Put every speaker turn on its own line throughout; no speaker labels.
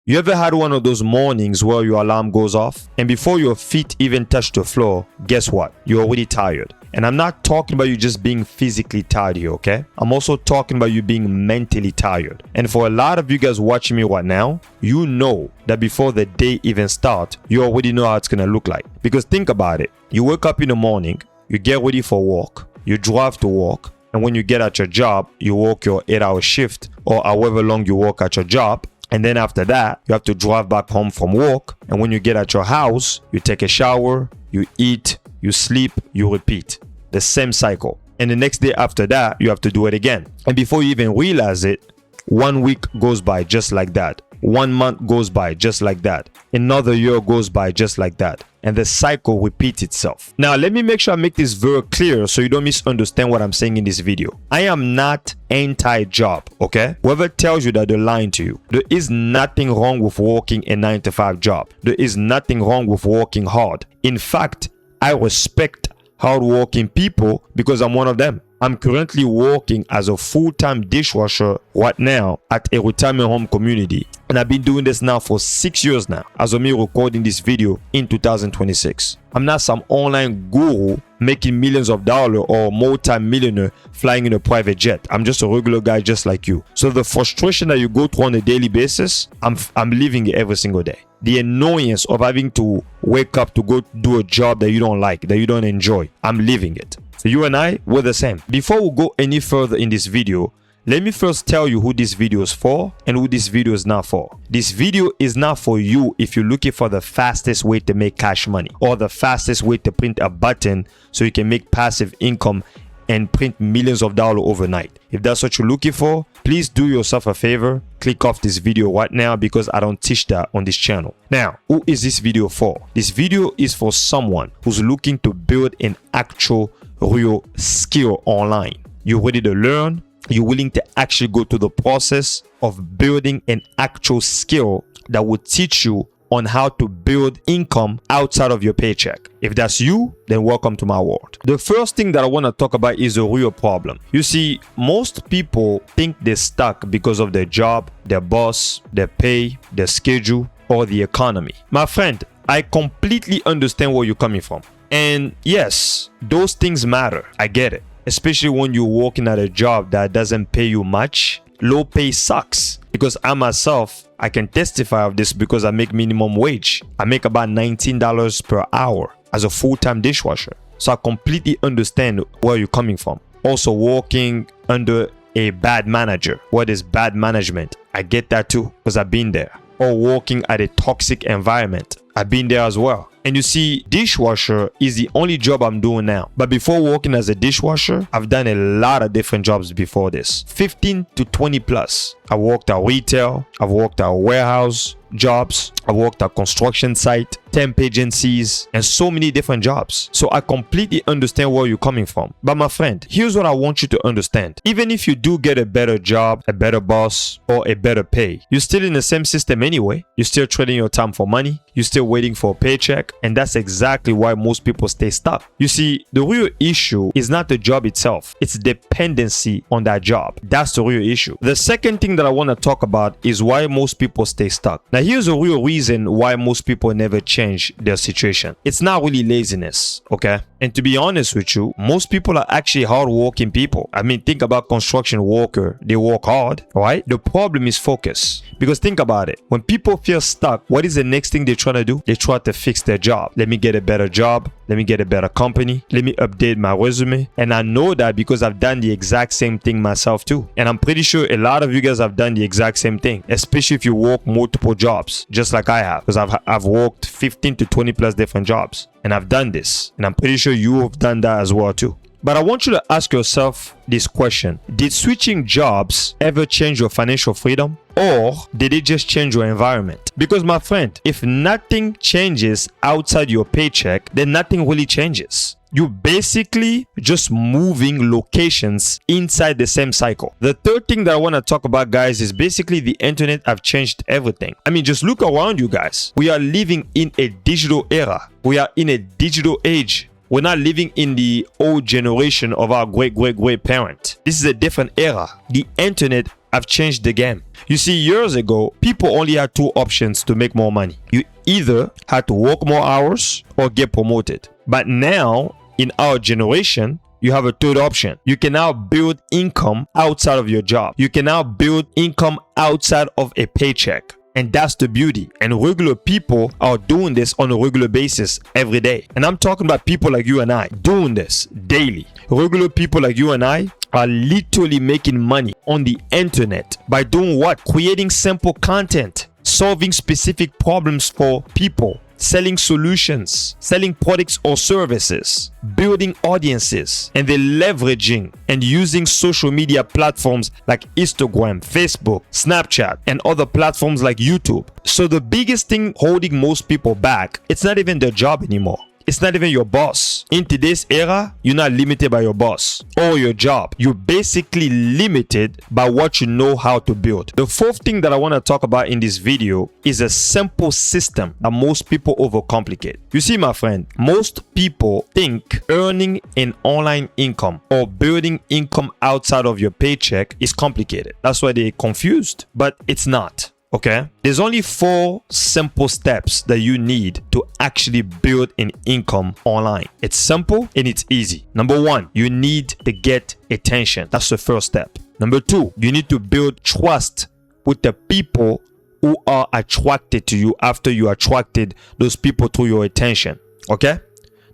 You ever had one of those mornings where your alarm goes off and before your feet even touch the floor, guess what? You're already tired. And I'm not talking about you just being physically tired here, okay? I'm also talking about you being mentally tired. And for a lot of you guys watching me right now, you know that before the day even starts, you already know how it's gonna look like. Because think about it. You wake up in the morning, you get ready for work, you drive to work, and when you get at your job, you work your 8-hour shift or however long you work at your job. And then after that, you have to drive back home from work. And when you get at your house, you take a shower, you eat, you sleep, you repeat. The same cycle. And the next day after that, you have to do it again. And before you even realize it, 1 week goes by just like that. 1 month goes by just like that. Another year goes by just like that. And the cycle repeats itself. Now, let me make sure I make this very clear so you don't misunderstand what I'm saying in this video. I am not anti-job, okay? Whoever tells you that, they're lying to you. There is nothing wrong with working a 9-to-5 job. There is nothing wrong with working hard. In fact, I respect hardworking people because I'm one of them. I'm currently working as a full-time dishwasher right now at a retirement home community. And I've been doing this now for 6 years now, as of me recording this video in 2026. I'm not some online guru making millions of dollars or multi-millionaire flying in a private jet. I'm just a regular guy just like you. So the frustration that you go through on a daily basis, I'm living it every single day. The annoyance of having to wake up to go do a job that you don't like, that you don't enjoy, I'm living it. So you and I, we're the same. Before we go any further in this video, let me first tell you who this video is for and who this video is not for. This video is not for you if you're looking for the fastest way to make cash money or the fastest way to print a button so you can make passive income and print millions of dollars overnight. If that's what you're looking for, please do yourself a favor. Click off this video right now because I don't teach that on this channel. Now, who is this video for? This video is for someone who's looking to build an actual real skill online. You're ready to learn. You're willing to actually go through the process of building an actual skill that will teach you on how to build income outside of your paycheck. If that's you, then welcome to my world. The first thing that I want to talk about is a real problem. You see, most people think they're stuck because of their job, their boss, their pay, their schedule, or the economy. My friend, I completely understand where you're coming from. And yes, those things matter. I get it. Especially when you're working at a job that doesn't pay you much. Low pay sucks. Because I myself, I can testify of this because I make minimum wage. I make about $19 per hour as a full-time dishwasher. So I completely understand where you're coming from. Also working under a bad manager. What is bad management? I get that too because I've been there. Or working at a toxic environment. I've been there as well. And you see, dishwasher is the only job I'm doing now. But before working as a dishwasher, I've done a lot of different jobs before this. 15 to 20 plus. I worked at retail. I've worked at warehouse jobs. I worked at construction site, temp agencies, and so many different jobs. So I completely understand where you're coming from. But my friend, here's what I want you to understand. Even if you do get a better job, a better boss, or a better pay, you're still in the same system anyway. You're still trading your time for money. You're still waiting for a paycheck. And that's exactly why most people stay stuck. You see, the real issue is not the job itself. It's dependency on that job. That's the real issue. The second thing that I want to talk about is why most people stay stuck. Now, here's a real reason why most people never change their situation. It's not really laziness, okay? And to be honest with you, most people are actually hardworking people. I mean, think about construction worker. They work hard, right? The problem is focus. Because think about it. When people feel stuck, what is the next thing they're trying to do? They try to fix their job. Let me get a better job. Let me get a better company. Let me update my resume. And I know that because I've done the exact same thing myself too. And I'm pretty sure a lot of you guys have done the exact same thing, especially if you work multiple jobs, just like I have. Because I've worked 15 to 20 plus different jobs. And I've done this. And I'm pretty sure you have done that as well too. But I want you to ask yourself this question. Did switching jobs ever change your financial freedom? Or did it just change your environment? Because my friend, if nothing changes outside your paycheck, then nothing really changes. You're basically just moving locations inside the same cycle. The third thing that I want to talk about, guys, is basically the internet have changed everything. I mean, just look around you guys. We are living in a digital era. We are in a digital age. We're not living in the old generation of our great parent. This is a different era. The internet have changed the game. You see, years ago, people only had two options to make more money. You either had to work more hours or get promoted. But now, in our generation, you have a third option. You can now build income outside of your job. You can now build income outside of a paycheck. And that's the beauty. And regular people are doing this on a regular basis every day. And I'm talking about people like you and I doing this daily. Regular people like you and I are literally making money on the internet by doing what? Creating simple content, solving specific problems for people, selling solutions, selling products or services, building audiences, and they're leveraging and using social media platforms like Instagram, Facebook, Snapchat, and other platforms like YouTube. So the biggest thing holding most people back, it's not even their job anymore. It's not even your boss. In today's era, you're not limited by your boss or your job. You're basically limited by what you know how to build. The fourth thing that I want to talk about in this video is a simple system that most people overcomplicate. You see, my friend, most people think earning an online income or building income outside of your paycheck is complicated. That's why they're confused, but it's not. Okay, there's only 4 simple steps that you need to actually build an income online. It's simple and it's easy. Number 1, you need to get attention. That's the first step. Number 2, you need to build trust with the people who are attracted to you after you attracted those people through your attention. Okay.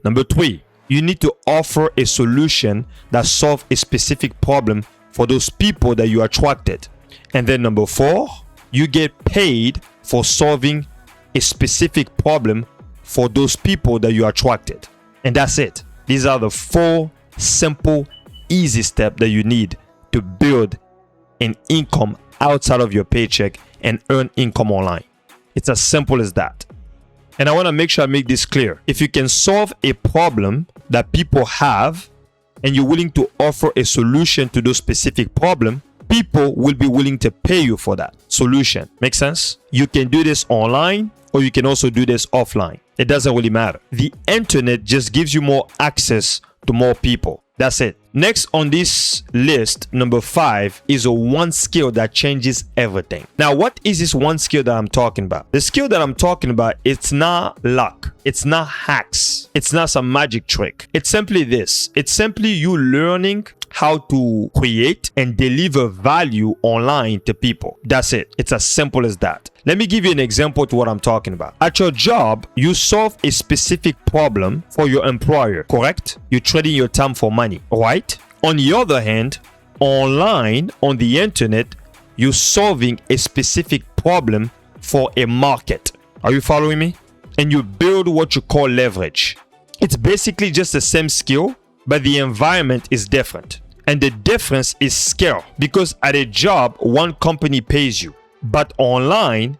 Number 3, you need to offer a solution that solves a specific problem for those people that you attracted. And then number 4, you get paid for solving a specific problem for those people that you attracted. And that's it. These are the 4 simple, easy steps that you need to build an income outside of your paycheck and earn income online. It's as simple as that. And I want to make sure I make this clear. If you can solve a problem that people have and you're willing to offer a solution to those specific problem, people will be willing to pay you for that solution. Make sense? You can do this online or you can also do this offline. It doesn't really matter. The internet just gives you more access to more people. That's it. Next on this list, number 5, is a one skill that changes everything. Now, what is this one skill that I'm talking about? The skill that I'm talking about, it's not luck. It's not hacks. It's not some magic trick. It's simply this. It's simply you learning how to create and deliver value online to people. That's it. It's as simple as that. Let me give you an example to what I'm talking about. At your job, you solve a specific problem for your employer, correct? You're trading your time for money, right? On the other hand, online, on the internet, you're solving a specific problem for a market. Are you following me? And you build what you call leverage. It's basically just the same skill, but the environment is different. And the difference is scale, because at a job, one company pays you. But online,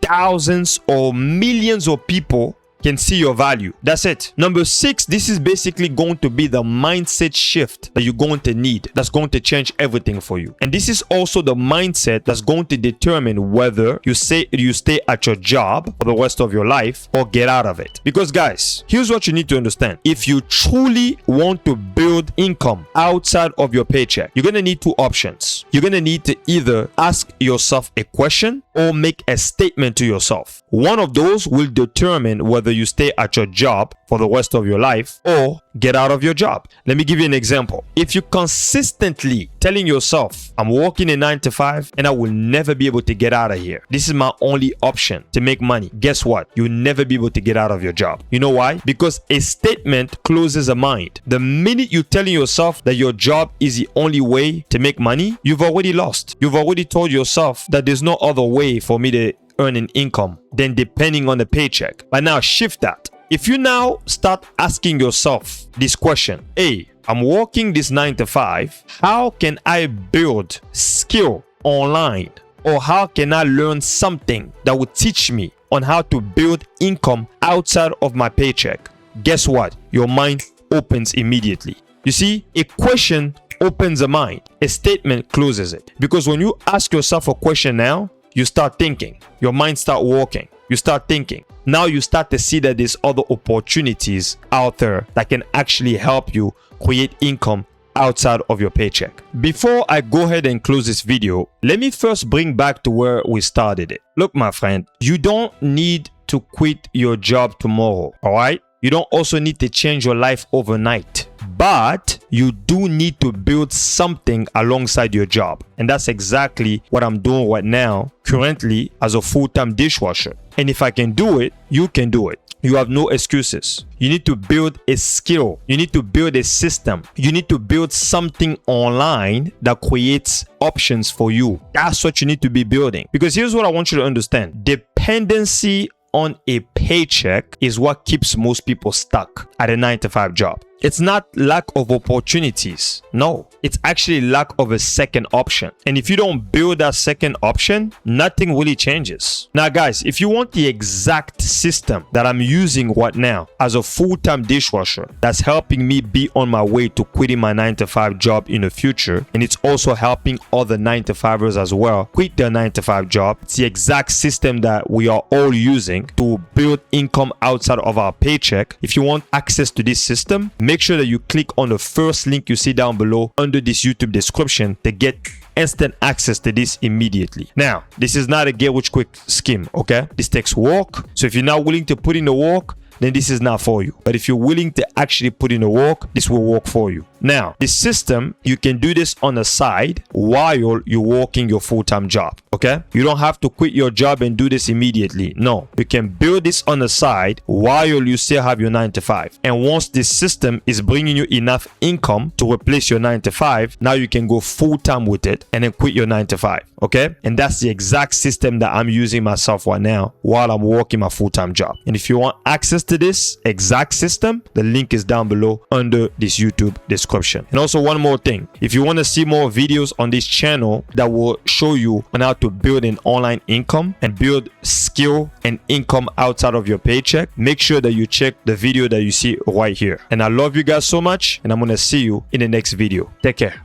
thousands or millions of people can see your value. That's it. Number 6, this is basically going to be the mindset shift that you're going to need. That's going to change everything for you. And this is also the mindset that's going to determine whether you stay at your job for the rest of your life or get out of it. Because guys, here's what you need to understand. If you truly want to build income outside of your paycheck, you're going to need 2 options. You're going to need to either ask yourself a question or make a statement to yourself. One of those will determine whether you stay at your job for the rest of your life or get out of your job. Let me give you an example. If you consistently telling yourself, I'm working a 9 to 5 and I will never be able to get out of here. This is my only option to make money. Guess what? You'll never be able to get out of your job. You know why? Because a statement closes a mind. The minute you're telling yourself that your job is the only way to make money, you've already lost. You've already told yourself that there's no other way for me to earn an income than depending on the paycheck. But now shift that. If you now start asking yourself this question, hey, I'm working this 9 to 5. How can I build skill online? Or how can I learn something that would teach me on how to build income outside of my paycheck? Guess what? Your mind opens immediately. You see, a question opens a mind. A statement closes it. Because when you ask yourself a question now, you start thinking. Your mind start working. You start thinking. Now you start to see that there's other opportunities out there that can actually help you create income outside of your paycheck. Before I go ahead and close this video, let me first bring back to where we started it. Look, my friend, you don't need to quit your job tomorrow, all right? You don't also need to change your life overnight, but you do need to build something alongside your job. And that's exactly what I'm doing right now, currently as a full-time dishwasher. And if I can do it, you can do it. You have no excuses. You need to build a skill. You need to build a system. You need to build something online that creates options for you. That's what you need to be building. Because here's what I want you to understand. Dependency on a paycheck is what keeps most people stuck at a 9-to-5 job. It's not lack of opportunities. No, it's actually lack of a second option. And if you don't build that second option, nothing really changes. Now, guys, if you want the exact system that I'm using right now as a full-time dishwasher that's helping me be on my way to quitting my 9-to-5 job in the future, and it's also helping other 9-to-5ers as well quit their 9-to-5 job, it's the exact system that we are all using to build income outside of our paycheck. If you want access to this system, make sure that you click on the first link you see down below under this YouTube description to get instant access to this immediately. Now, this is not a get rich quick scheme, okay? This takes work. So if you're not willing to put in the work, then this is not for you. But if you're willing to actually put in the work, this will work for you. Now, this system, you can do this on the side while you're working your full-time job, okay? You don't have to quit your job and do this immediately. No, you can build this on the side while you still have your 9-to-5. And once this system is bringing you enough income to replace your 9-to-5, now you can go full-time with it and then quit your 9-to-5, okay? And that's the exact system that I'm using myself right now while I'm working my full-time job. And if you want access to this exact system, the link is down below under this YouTube description. And also one more thing, if you want to see more videos on this channel that will show you on how to build an online income and build skill and income outside of your paycheck, make sure that you check the video that you see right here. And I love you guys so much, and I'm going to see you in the next video. Take care.